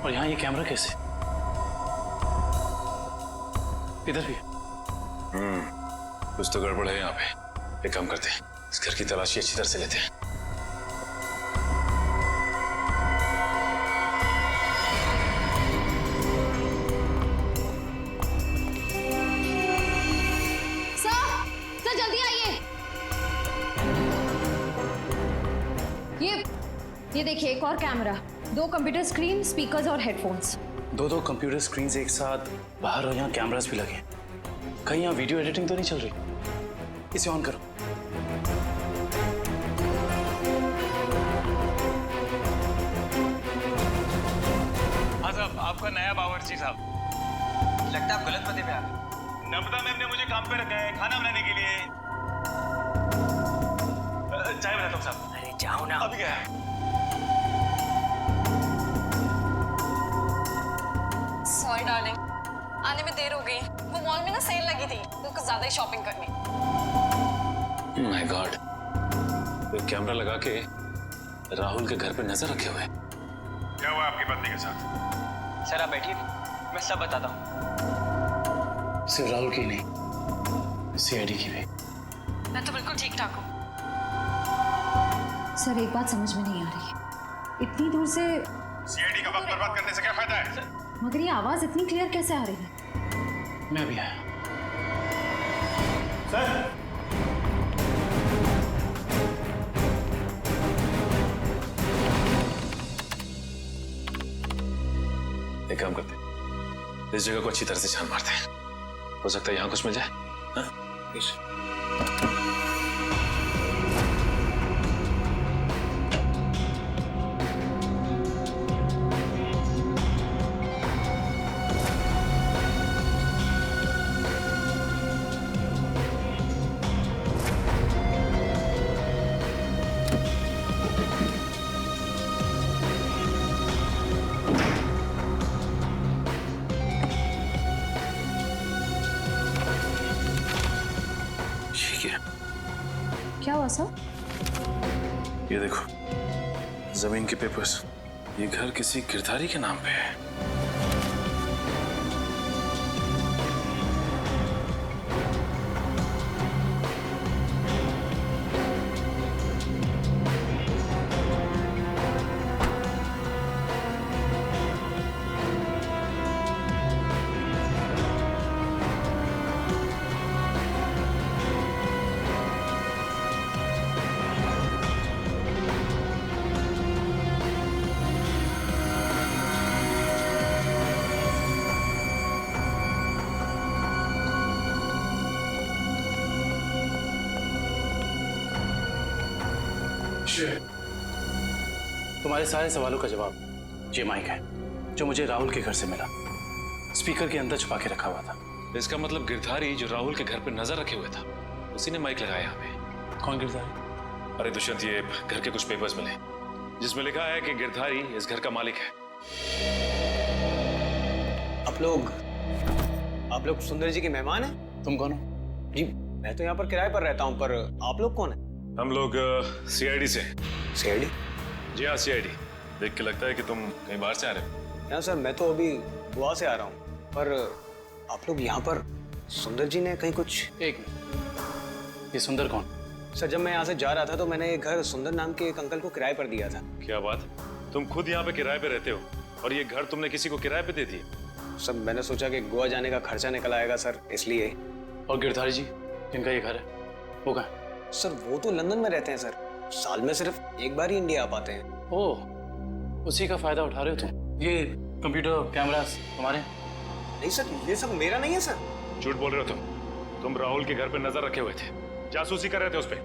और यहाँ ये कैमरा कैसे? इधर भी। कुछ तो गड़बड़ है यहाँ पे। एक काम करते हैं, इस घर की तलाशी अच्छी तरह से लेते हैं। सर जल्दी आइए। ये देखिए, एक और कैमरा, 2 कंप्यूटर स्क्रीन, स्पीकर्स और हेडफोन्स। दो कंप्यूटर स्क्रीन्स एक साथ बाहर, और यहाँ कैमरास भी लगे। कहीं यहाँ वीडियो एडिटिंग तो नहीं चल रही? इसे ऑन करो। हाँ साहब, आपका नया बावर्ची साहब। लगता है आप गलत पते पे आ गए। नम्रता मैम ने मुझे काम पे रखा है खाना बनाने के लिए। चाय बनाता हूँ साहब। अरे जाओ ना। अभी क्या है? सॉरी डार्लिंग, आने में देर हो गई। वो मॉल में ना सेल लगी थी, तो कुछ ज्यादा ही शॉपिंग करनी। माय गॉड, कोई कैमरा लगा के राहुल के घर पे नजर रखे हुए। क्या हुआ आपकी पत्नी के साथ? सर आप बैठिए, मैं सब बताता हूँ। सिर्फ राहुल की नहीं, सीआईडी की भी। मैं तो बिल्कुल ठीक ठाक हूँ। सर, एक बात समझ में नहीं आ रही है, इतनी दूर से सीआईडी का वक्त बर्बाद करने से क्या फायदा है? मगर ये आवाज इतनी क्लियर कैसे आ रही है? मैं भी आया। सर, एक काम करते हैं, इस जगह को अच्छी तरह से छान मारते हैं। हो सकता है यहाँ कुछ मिल जाए। हाँ? क्या हुआ सर? ये देखो, जमीन के पेपर्स। ये घर किसी गिरधारी के नाम पे है। तुम्हारे सारे सवालों का जवाब ये माइक है जो मुझे राहुल के घर से मिला। स्पीकर के अंदर छुपा के रखा हुआ था। इसका मतलब गिरधारी जो राहुल के घर पर नजर रखे हुए था उसी ने माइक लगाया यहाँ पे। कौन गिरधारी? अरे दुष्यंत, ये घर के कुछ पेपर्स मिले जिसमें लिखा है कि गिरधारी इस घर का मालिक है। आप लोग सुंदर जी के मेहमान हैं? तुम कौन हो? जी मैं तो यहाँ पर किराए पर रहता हूँ, पर आप लोग कौन हैं? हम लोग सीआईडी से। सीआईडी? जी हाँ, सीआईडी। देख के लगता है कि तुम कहीं बाहर से आ रहे हो। यहाँ सर मैं तो अभी गोवा से आ रहा हूँ, पर आप लोग यहाँ पर सुंदर जी ने कहीं कुछ। एक मिनट, ये सुंदर कौन? सर जब मैं यहाँ से जा रहा था तो मैंने ये घर सुंदर नाम के एक अंकल को किराए पर दिया था। क्या बात, तुम खुद यहाँ पे किराए पे रहते हो और ये घर तुमने किसी को किराए पे दे दिया? सर मैंने सोचा कि गोवा जाने का खर्चा निकल आएगा सर, इसलिए। और गिरधारी जी जिनका ये घर है वो कहाँ है? सर वो तो लंदन में रहते हैं सर, साल में सिर्फ एक बार ही इंडिया आ पाते हैं। ओह, उसी का फायदा उठा रहे हो तुम? ये कंप्यूटर कैमरास तुम्हारे? नहीं सर, ये सब मेरा नहीं है सर। झूठ बोल रहे हो तुम राहुल के घर पे नजर रखे हुए थे, जासूसी कर रहे थे उस पे।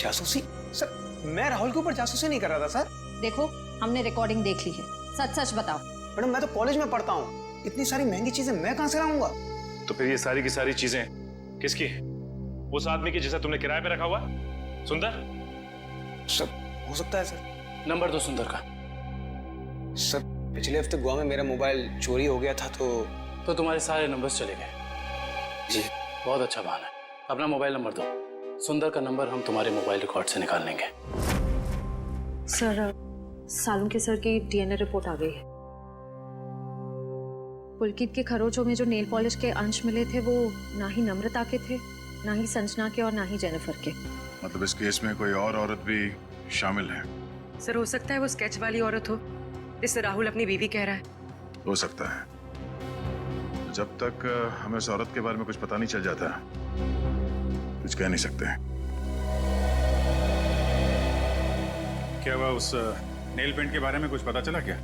जासूसी? सर मैं राहुल के ऊपर जासूसी नहीं कर रहा था सर। देखो हमने रिकॉर्डिंग देख ली है, सच सच बताओ। मैडम मैं तो कॉलेज में पढ़ता हूँ, इतनी सारी महंगी चीजें मैं कहाँ से लाऊंगा? तो फिर ये सारी की सारी चीजें किसकी है? उस आदमी की जिसे तुमने किराए पे रखा हुआ, सुंदर? सर हो सकता है सर। नंबर दो सुंदर का। सर पिछले हफ्ते गोवा में मेरा मोबाइल चोरी हो गया था तो तुम्हारे सारे नंबर्स चले गए। जी बहुत अच्छा बहाना है। अपना मोबाइल नंबर दो। सुंदर का नंबर हम तुम्हारे मोबाइल रिकॉर्ड से निकाल लेंगे। सर सालुंके सर की डीएनए रिपोर्ट आ गई है। पुलकित के खरोचों में जो नेल पॉलिश के अंश मिले थे वो ना ही नम्रता के थे, ना ही संजना के और ना ही जेनिफर के। मतलब इस केस में कोई और औरत भी शामिल है? सर हो सकता है वो स्केच वाली औरत हो जिससे राहुल अपनी बीवी कह रहा है। हो सकता है। जब तक हमें उस औरत के बारे में कुछ पता नहीं चल जाता कुछ कह नहीं सकते। क्या हुआ, उस नेल पेंट के बारे में कुछ पता चला क्या?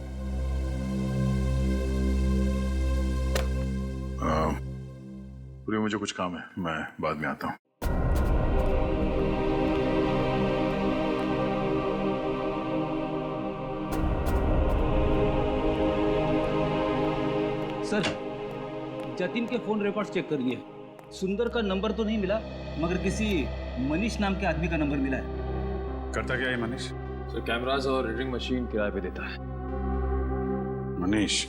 पूरी मुझे कुछ काम है, मैं बाद में आता हूँ। सर जतिन के फोन रिकॉर्ड्स चेक करिए। सुंदर का नंबर तो नहीं मिला, मगर किसी मनीष नाम के आदमी का नंबर मिला है। करता क्या है मनीष? सर कैमरास और रीडिंग मशीन किराए पे देता है। मनीष?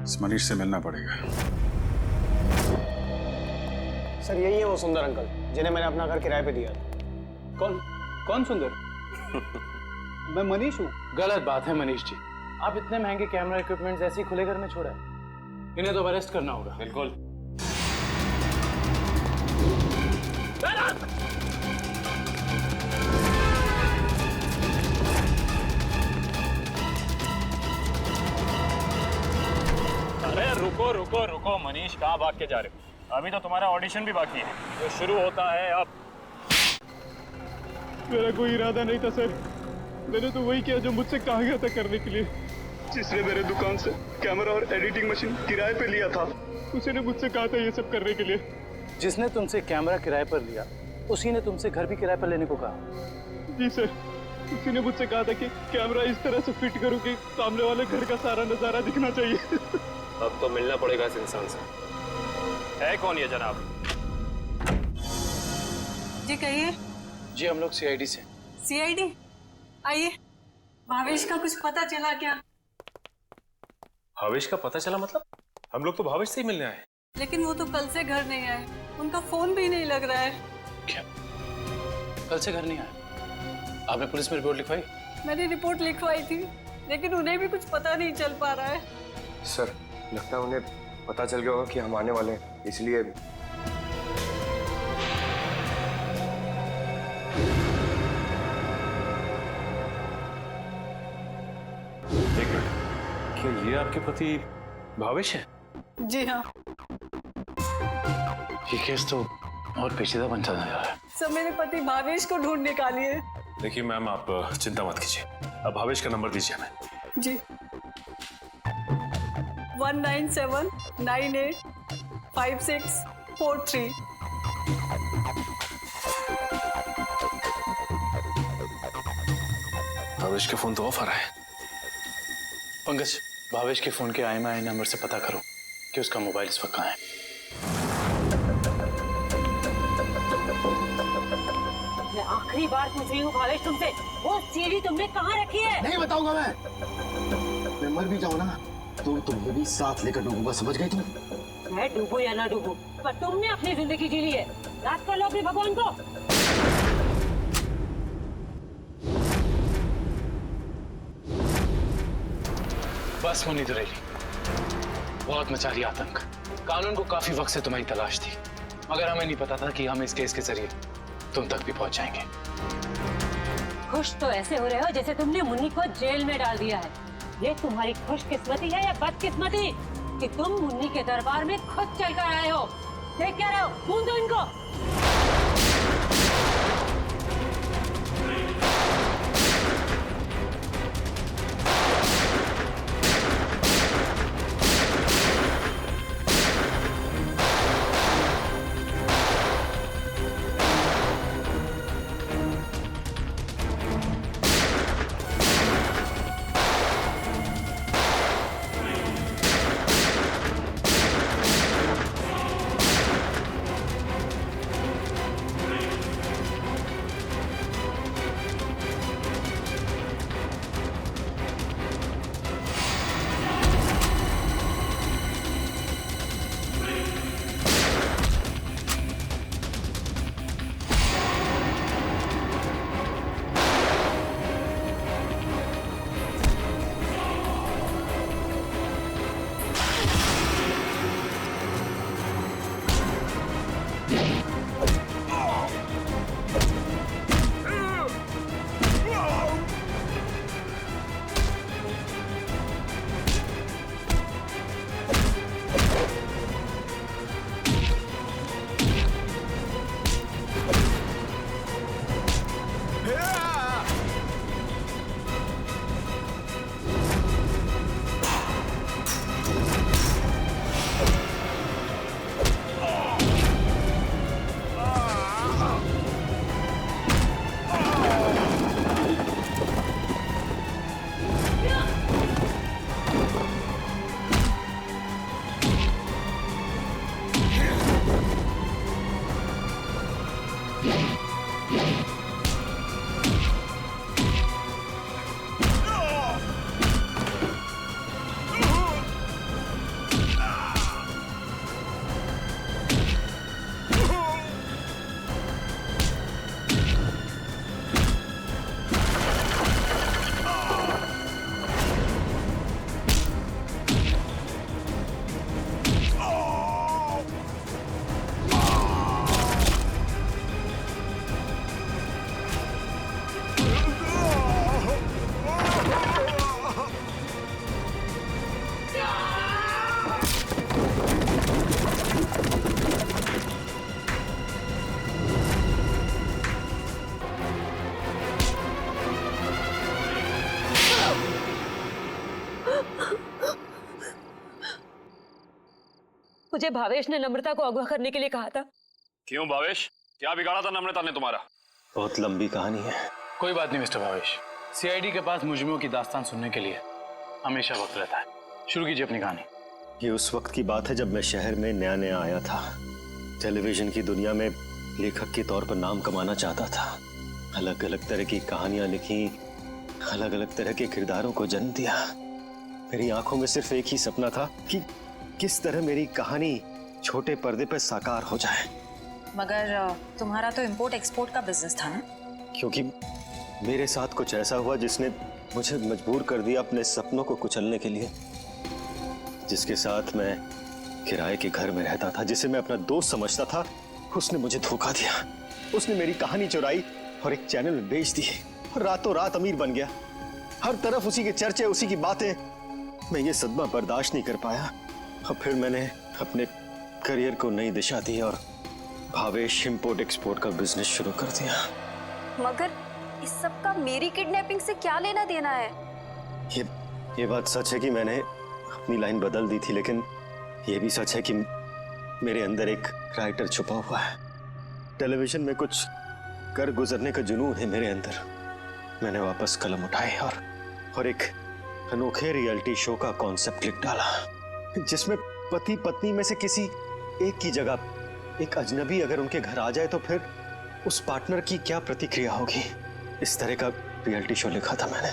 इस मनीष से मिलना पड़ेगा। सर यही है वो सुंदर अंकल जिन्हें मैंने अपना घर किराए पे दिया था। कौन सुंदर? मैं मनीष हूँ। गलत बात है मनीष जी, आप इतने महंगे कैमरा इक्विपमेंट्स ऐसे ही खुले घर में छोड़ा है। इन्हें तो अरेस्ट करना होगा। बिल्कुल। अरे रुको रुको रुको मनीष, कहाँ भाग के जा रहे हो? अभी तो तुम्हारा ऑडिशन भी बाकी है, जो शुरू होता है अब। मेरा कोई इरादा नहीं था सर, मैंने तो वही किया जो मुझसे कहा गया था करने के लिए। जिसने मेरे दुकान से कैमरा और एडिटिंग मशीन किराए पे लिया था उसी ने मुझसे कहा था ये सब करने के लिए। जिसने तुमसे कैमरा किराए पर लिया उसी ने तुमसे घर भी किराए पर लेने को कहा। जी सर, उसी ने मुझसे कहा था कि कैमरा इस तरह से फिट करूं कि सामने वाले घर का सारा नजारा दिखना चाहिए। अब तो मिलना पड़ेगा इस इंसान से। है कौन ये जनाब? जी कहिए। जी हम लोग सीआईडी से। सीआईडी? आइए। भावेश का कुछ पता चला क्या? भावेश का पता चला मतलब? हम लोग तो भावेश से ही मिलने आए। लेकिन वो तो कल से घर नहीं आए, उनका फोन भी नहीं लग रहा है। क्या कल से घर नहीं आए? आपने पुलिस में रिपोर्ट लिखवाई? मैंने रिपोर्ट लिखवाई थी, लेकिन उन्हें भी कुछ पता नहीं चल पा रहा है। सर लगता है उन्हें पता चल गया होगा कि हम आने वाले हैं, इसलिए। क्या ये आपके पति भावेश है? जी हाँ। ये केस तो और पेचीदा बनता जा रहा है। सब मेरे पति भावेश को ढूंढ निकालिए। देखिए मैम, आप चिंता मत कीजिए, अब भावेश का नंबर दीजिए हमें। जी 197985643। भावेश का फोन तो ऑफ आ रहा है। पंकज, भावेश के फोन के IMEI नंबर से पता करो कि उसका मोबाइल इस वक्त कहाँ है। मैं आखिरी बार पूछ रही हूँ भावेश तुमसे, वो सीढ़ी तुमने कहाँ रखी है? नहीं बताऊंगा मैं मर भी जाऊँ ना तो तुम्हें भी साथ लेकर डूबूंगा, समझ गई तुम? मैं डूबू या ना डूबू, पर तुमने अपनी जिंदगी जी ली है। याद कर लो अपने भगवान को। बस मुनीत रही, बहुत मचा रही आतंक। कानून को काफी वक्त से तुम्हारी तलाश थी, मगर हमें नहीं पता था कि हम इस केस के जरिए तुम तक भी पहुंच जाएंगे। खुश तो ऐसे हो रहे हो जैसे तुमने मुन्नी को जेल में डाल दिया है। ये तुम्हारी खुशकिस्मती है या बदकिस्मती कि तुम मुन्नी के दरबार में खुद चलकर आए हो? देख क्या रहे हो? खून दो इनको। मुझे भावेश ने नम्रता को अगवा करने के लिए कहा था। क्यों भावेश, क्या बिगाड़ा था नम्रता ने तुम्हारा? बहुत लंबी कहानी है। कोई बात नहीं मिस्टर भावेश, CID के पास मुजरिमों की दास्तान सुनने के लिए हमेशा वक्त रहता है। शुरू कीजिए अपनी कहानी। ये उस वक्त की बात है जब मैं शहर में नया नया आया था। टेलीविजन की दुनिया में लेखक के तौर पर नाम कमाना चाहता था। अलग अलग तरह की कहानियां लिखी, अलग अलग तरह के किरदारों को जन्म दिया। मेरी आंखों में सिर्फ एक ही सपना था कि किस तरह मेरी कहानी छोटे पर्दे पर साकार हो जाए। मगर तुम्हारा तो इंपोर्ट एक्सपोर्ट का बिजनेस था ना? क्योंकि मेरे साथ कुछ ऐसा हुआ जिसने मुझे मजबूर कर दिया अपने सपनों को कुचलने के लिए। जिसके साथ मैं किराए के घर में रहता था, जिसे मैं अपना दोस्त समझता था, उसने मुझे धोखा दिया। उसने मेरी कहानी चुराई और एक चैनल में बेच दी और रातों रात अमीर बन गया। हर तरफ उसी के चर्चे, उसी की बातें। मैं ये सदमा बर्दाश्त नहीं कर पाया और फिर मैंने अपने करियर को नई दिशा दी और भावेश इंपोर्ट एक्सपोर्ट का बिजनेस शुरू कर दिया। मगर इस सब का मेरी किडनैपिंग से क्या लेना देना है? ये बात सच है कि मैंने अपनी लाइन बदल दी थी, लेकिन ये भी सच है कि मेरे अंदर एक राइटर छुपा हुआ है। टेलीविजन में कुछ कर गुजरने का जुनून है मेरे अंदर। मैंने वापस कलम उठाई और एक अनोखे रियलिटी शो का कॉन्सेप्ट लिख डाला, जिसमें पति पत्नी में से किसी एक की जगह एक अजनबी अगर उनके घर आ जाए तो फिर उस पार्टनर की क्या प्रतिक्रिया होगी। इस तरह का रियलिटी शो लिखा था मैंने।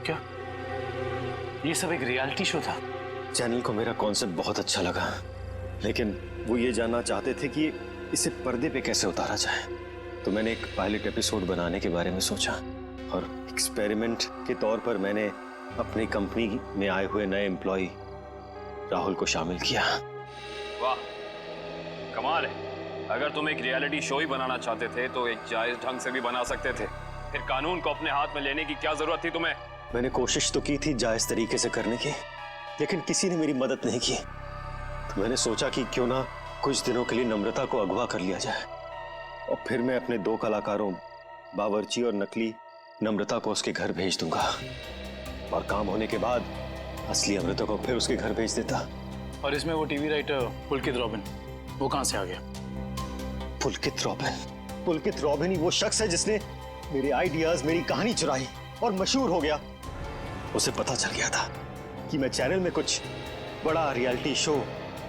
क्या ये सब एक रियलिटी शो था? चैनल को मेरा कॉन्सेप्ट बहुत अच्छा लगा, लेकिन वो ये जानना चाहते थे कि इसे पर्दे पे कैसे उतारा जाए। तो मैंने एक पायलट एपिसोड बनाने के बारे में सोचा और एक्सपेरिमेंट के तौर पर मैंने अपनी कंपनी में आए हुए नए एम्प्लॉय राहुल को शामिल किया। वाह, कमाल है। अगर तुम एक रियलिटी शो ही बनाना चाहते थे तो एक जायज ढंग से भी बना सकते थे। फिर कानून को अपने हाथ में लेने की क्या जरूरत थी तुम्हें? मैंने कोशिश तो की थी जायज तरीके से करने की, लेकिन किसी ने मेरी मदद नहीं की। तो मैंने सोचा कि क्यों ना कुछ दिनों के लिए नम्रता को अगवा कर लिया जाए और फिर मैं अपने 2 कलाकारों बावर्ची और नकली नम्रता को उसके घर भेज दूंगा और काम होने के बाद असली अमृता को फिर उसके घर भेज देता। और इसमें वो टीवी राइटर पुलकित रॉबिन, वो कहां से आ गया? पुलकित रॉबिन ही वो शख्स है जिसने मेरे आइडियाज, मेरी कहानी चुराई और मशहूर हो गया। उसे पता चल गया था कि मैं चैनल में कुछ बड़ा रियलिटी शो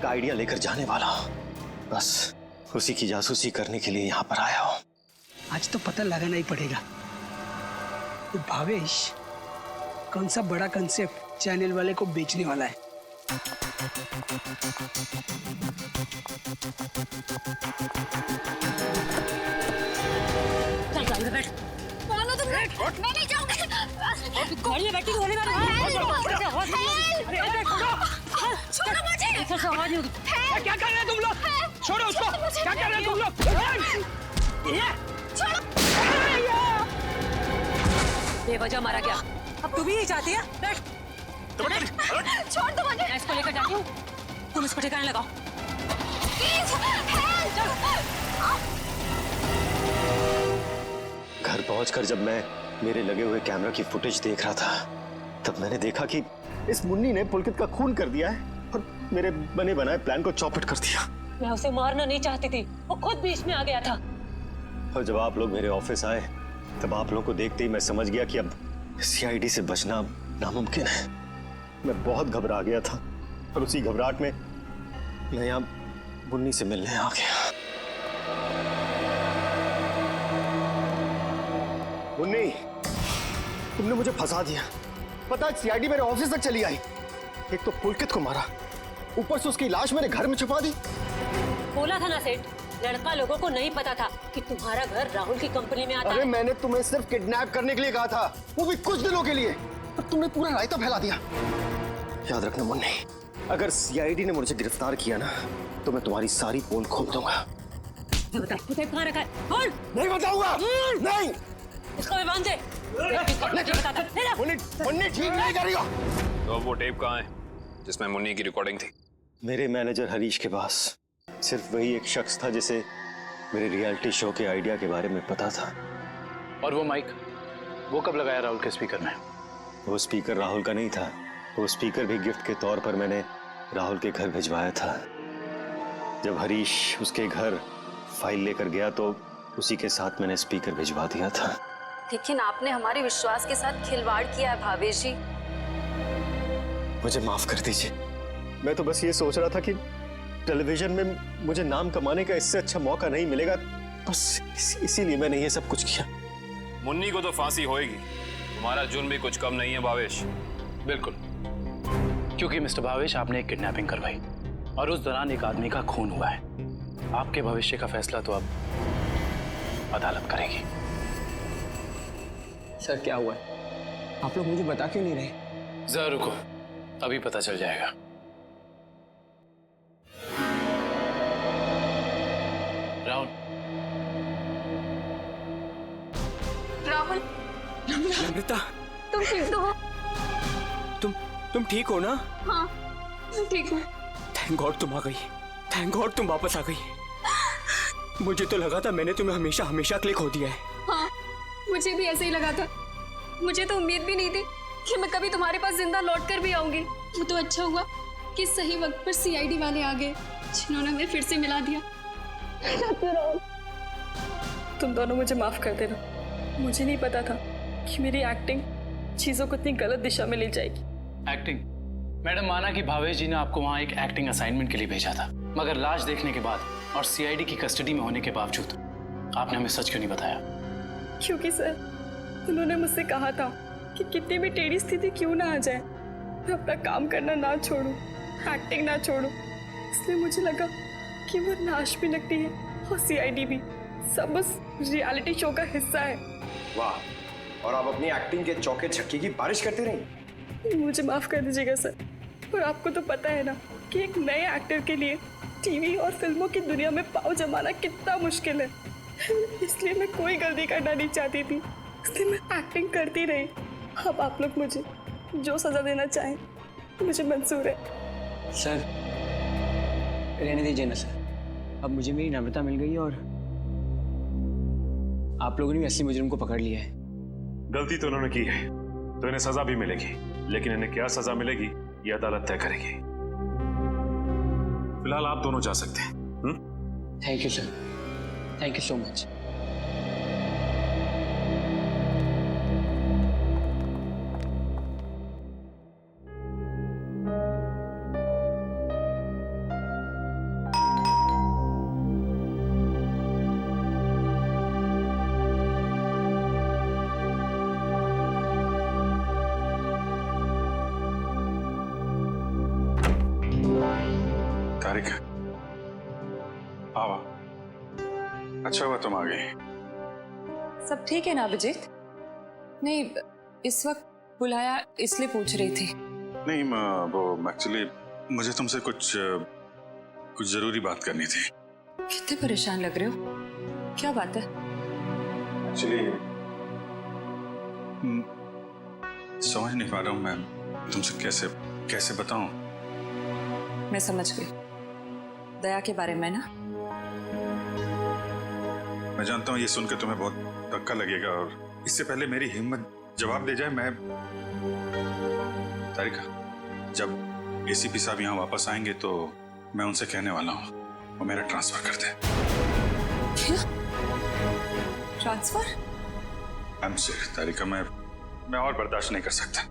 का आइडिया लेकर जाने वाला हूं। बस उसी की जासूसी करने के लिए यहाँ पर आया हूँ। आज तो पता लगाना ही पड़ेगा तो भावेश कौन सा बड़ा कंसेप्ट चैनल वाले को बेचने वाला है। चल गाड़ी में बैठ। मानो तुम मैं नहीं जाऊंगी। गाड़ी में बैठी होने वाली छोड़ो मुझे। क्या कर रहे हैं तुम लोग? छोड़ो उसको। क्या कर रहे हैं तुम लोग? छोड़ो। बेवजह मारा गया, अब तू भी नहीं चाहती है? बैठ। छोड़ दो मुझे। मैं इसको लेकर जाती हूँ, तुम इसको ठिकाने लगाओ। घर पहुंचकर जब मैं मेरे लगे हुए कैमरा की फुटेज देख रहा था, तब मैंने देखा कि इस मुन्नी ने पुलकित का खून कर दिया है और मेरे बने बनाए प्लान को चौपट कर दिया। मैं उसे मारना नहीं चाहती थी, वो खुद बीच में आ गया था। और जब आप लोग मेरे ऑफिस आए तब आप लोगों को देखते ही मैं समझ गया कि अब सीआईडी से बचना नामुमकिन है। मैं बहुत घबरा गया था और उसी घबराहट में मैं यहाँ मुन्नी से मिलने आ गया। मुन्नी, तुमने मुझे फंसा दिया। पता है सीआईडी मेरे ऑफिस तक चली आई। एक तो पुलकित को मारा, ऊपर से उसकी लाश मेरे घर में छुपा दी। बोला था ना सेठ, लड़का लोगों को नहीं पता था कि तुम्हारा घर राहुल की कंपनी में आता है। अरे मैंने तुम्हें सिर्फ किडनैप करने के लिए कहा था, वो भी कुछ दिनों के लिए, पर तुमने पूरा रायता फैला दिया। याद रखना मुन्नी, अगर सीआईडी ने मुझे गिरफ्तार किया ना तो मैं तुम्हारी सारी पोल खोल दूंगा। बता कहाँ रखा है? बोल। नहीं बताऊंगा। नहीं। इसको भी बांध दे। मुन्नी ठीक नहीं कर रही हो। तो वो टेप कहाँ है जिसमें मुन्नी की रिकॉर्डिंग थी? मेरे मैनेजर हरीश के पास। सिर्फ वही एक शख्स था जिसे मेरे रियलिटी शो के आइडिया के बारे में पता था। और वो माइक, वो कब लगाया राहुल के स्पीकर में? वो स्पीकर राहुल का नहीं था, वो स्पीकर भी गिफ्ट के तौर पर मैंने राहुल के घर भिजवाया था। जब हरीश उसके घर फाइल लेकर गया तो उसी के साथ मैंने स्पीकर भिजवा दिया था। लेकिन आपने हमारे विश्वास के साथ खिलवाड़ किया है भावेश जी। मुझे माफ कर दीजिए, मैं तो बस ये सोच रहा था कि टेलीविजन में मुझे नाम कमाने का इससे अच्छा मौका नहीं मिलेगा, बस इसीलिए मैंने ये सब कुछ किया। मुन्नी को तो फांसी होएगी, तुम्हारा जुर्म भी कुछ कम नहीं है भावेश। बिल्कुल, क्योंकि मिस्टर भावेश आपने एक किडनैपिंग करवाई और उस दौरान एक आदमी का खून हुआ है। आपके भविष्य का फैसला तो अब अदालत करेगी। सर क्या हुआ है? आप लोग मुझे बता क्यों नहीं रहे? जरा रुको, अभी पता चल जाएगा। राहुल। राहुल। नम्रता, तुम ठीक तो हो? तुम ठीक हो ना? हाँ, मैं ठीक हूँ। थैंक गॉड तुम आ गई। थैंक गॉड तुम वापस आ गई। मुझे तो लगा था मैंने तुम्हें हमेशा हमेशा के लिए खो दिया है। हाँ, मुझे भी ऐसे ही लगा था। मुझे तो उम्मीद भी नहीं थी कि मैं कभी तुम्हारे पास जिंदा लौट कर भी आऊंगी। वो तो अच्छा हुआ कि सही वक्त पर सीआईडी वाले आ गए, जिन्होंने हमें फिर से मिला दिया। तुम दोनों मुझे माफ कर देना। मुझे नहीं पता था कि मेरी एक्टिंग चीजों को इतनी गलत दिशा में ले जाएगी। एक्टिंग? मैडम, माना कि भावेश जी ने आपको वहाँ एक एक्टिंग असाइनमेंट के लिए भेजा था, मगर लाश देखने के बाद और सीआईडी की कस्टडी में होने के बावजूद आपने हमें सच क्यों नहीं बताया? क्योंकि सर उन्होंने मुझसे कहा था कि कितनी भी टेढ़ी स्थिति क्यों ना आ जाए, मैं अपना काम करना ना छोड़ूं, एक्टिंग ना छोड़ूं। इसलिए मुझे लगा कि वो नाश भी लगती है और सीआईडी भी सब उस रियलिटी शो का हिस्सा है। वाह, और आप अपनी एक्टिंग के चौके छक्के की बारिश करती रही। मुझे माफ कर दीजिएगा सर, और आपको तो पता है ना कि एक नए एक्टर के लिए टीवी और फिल्मों की दुनिया में पाँव जमाना कितना मुश्किल है। इसलिए मैं कोई गलती करना नहीं चाहती थी, इसलिए मैं एक्टिंग करती रही। अब आप लोग मुझे जो सजा देना चाहें मुझे मंजूर है। सर रहने दीजिए ना सर, अब मुझे मेरी नम्रता मिल गई है और आप लोगों ने भी असली मुजरिम को पकड़ लिया है। गलती तो उन्होंने की है तो इन्हें सजा भी मिलेगी, लेकिन इन्हें क्या सजा मिलेगी ये अदालत तय करेगी। फिलहाल आप दोनों जा सकते हैं। Thank you sir, thank you so much. Tarika, आओ। अच्छा हुआ तुम आ गई। सब ठीक है ना अभिजीत? नहीं, इस वक्त बुलाया इसलिए पूछ रही थी। नहीं, वो एक्चुअली मुझे तुमसे कुछ जरूरी बात करनी थी। कितने परेशान लग रहे हो, क्या बात है? एक्चुअली समझ नहीं पा रहा हूँ मैं तुमसे कैसे बताऊं। मैं समझ गई, दया के बारे में ना? मैं जानता हूँ ये सुनकर तुम्हें बहुत धक्का लगेगा, और इससे पहले मेरी हिम्मत जवाब दे जाए, मैं तारिका, जब एसीपी साहब यहाँ वापस आएंगे तो मैं उनसे कहने वाला हूँ वो मेरा ट्रांसफर कर दे। क्या ट्रांसफर? आई एम सॉरी तारिका, मैं और बर्दाश्त नहीं कर सकता।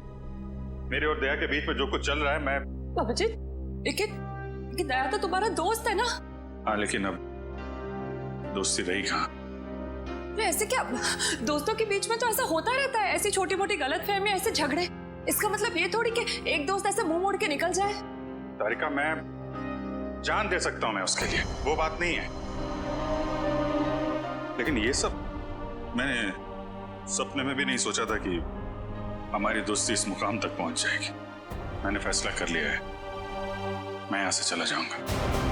मेरे और दया के बीच में जो कुछ चल रहा है, मैं अभिजीत, लेकिन दया तो तुम्हारा दोस्त है ना? हाँ, लेकिन अब दोस्ती रही कहाँ? ऐसे क्या, दोस्तों के बीच में तो ऐसा होता रहता है, ऐसी छोटी मोटी गलतफहमी, ऐसे झगड़े। इसका मतलब ये थोड़ी कि एक दोस्त ऐसे मुंह मोड़ के निकल जाए। तारिका, मैं जान दे सकता हूँ मैं उसके लिए, वो बात नहीं है, लेकिन ये सब मैंने सपने में भी नहीं सोचा था कि हमारी दोस्ती इस मुकाम तक पहुंच जाएगी। मैंने फैसला कर लिया है, मैं यहाँ से चला जाऊंगा।